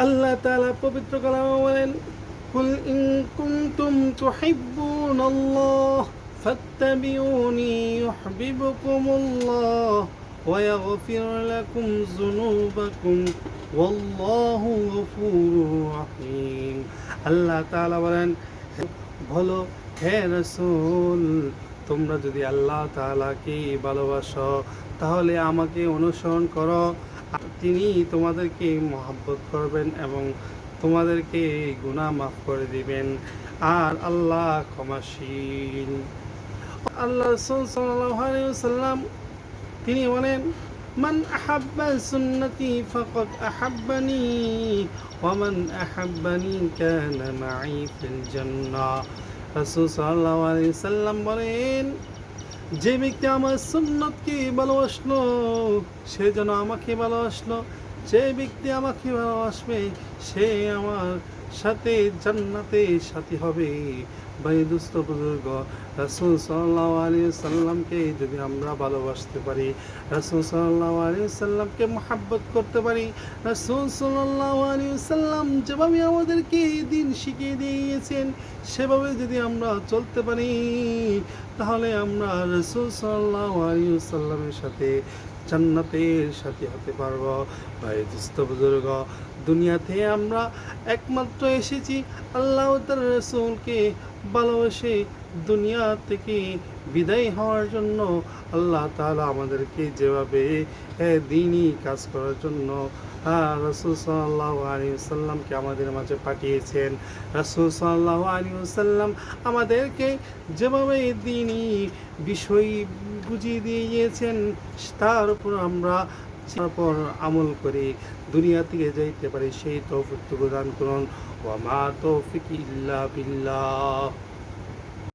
আল্লাহ তাআলা পবিত্র কালামে বলেন, কুল ইন কুনতুম তুহিব্বুনাল্লাহ ফাত্তাবিউনি ইউহিব্বুকুমুল্লাহ ওয়া ইয়াগফির লাকুম যুনুবাকুম ওয়াল্লাহু গফুরুর রহিম। আল্লাহ তাআলা বলেন, বলো হে রাসূল, তোমরা যদি আল্লাহ তাআলাকে ভালোবাসো তাহলে আমাকে অনুসরণ করো, তিনি তোমাদেরকে মহব্বত করবেন এবং তোমাদেরকে গুনাহ মাফ করে দিবেন, আর আল্লাহ ক্ষমাশীল। আল্লাহ রাসূল সাল্লাল্লাহু আলাইহি ওয়াসাল্লাম তিনি বলেন, মান আহাব্বা সুন্নতি ফাকাদ আহাব্বানি ওয়া মান আহাব্বানি কানা মাই ফিল জান্নাহ। রাসূল সাল্লাল্লাহু আলাইহি ওয়াসাল্লাম বলেন, যে ব্যক্তি আমার সুন্নতকে ভালোবাসলো সে যেন আমাকে ভালোবাসলো, যে ব্যক্তি আমাকে ভালোবাসবে সে আমার সাথে জান্নাতে সাথী হবে। ভাই দুস্থ বুজুর্গ, রাসূল সাল্লাল্লাহু আলাইহি সাল্লামকে যদি আমরা ভালোবাসতে পারি, রাসূল সাল্লাল্লাহু আলাইহি সাল্লামকে মহব্বত করতে পারি, রাসূল সাল্লাল্লাহু আলাইহি সাল্লাম যেভাবে আমাদেরকে দিন শিখিয়ে দিয়েছেন সেভাবে যদি আমরা চলতে পারি, তাহলে আমরা রাসূল সাল্লাল্লাহু আলাইহি সাল্লামের সাথে জান্নাতের সাথী হতে পারবো। ভাই দুস্থ বুজুর্গ, দুনিয়াতে আমরা একমাত্র এসেছি আল্লাহ তার রাসূলকে ভালোবেসে দুনিয়া থেকে বিদায় হওয়ার জন্য। আল্লাহ তাআলা আমাদেরকে যেভাবে দ্বীনি কাজ করার জন্য রাসূল সাল্লাল্লাহু আলাইহি ওয়াসাল্লামকে আমাদের মাঝে পাঠিয়েছেন, রাসূল সাল্লাল্লাহু আলাইহি ওয়াসাল্লাম আমাদেরকে যেভাবে দ্বীনি বিষয় বুঝিয়ে দিয়েছেন তার উপর আমরা তারপর আমল করে দুনিয়া থেকে যাইতে পারি, সেই তৌফিক দান করুন। ওয়া মা তৌফিক ইল্লা বিল্লাহ।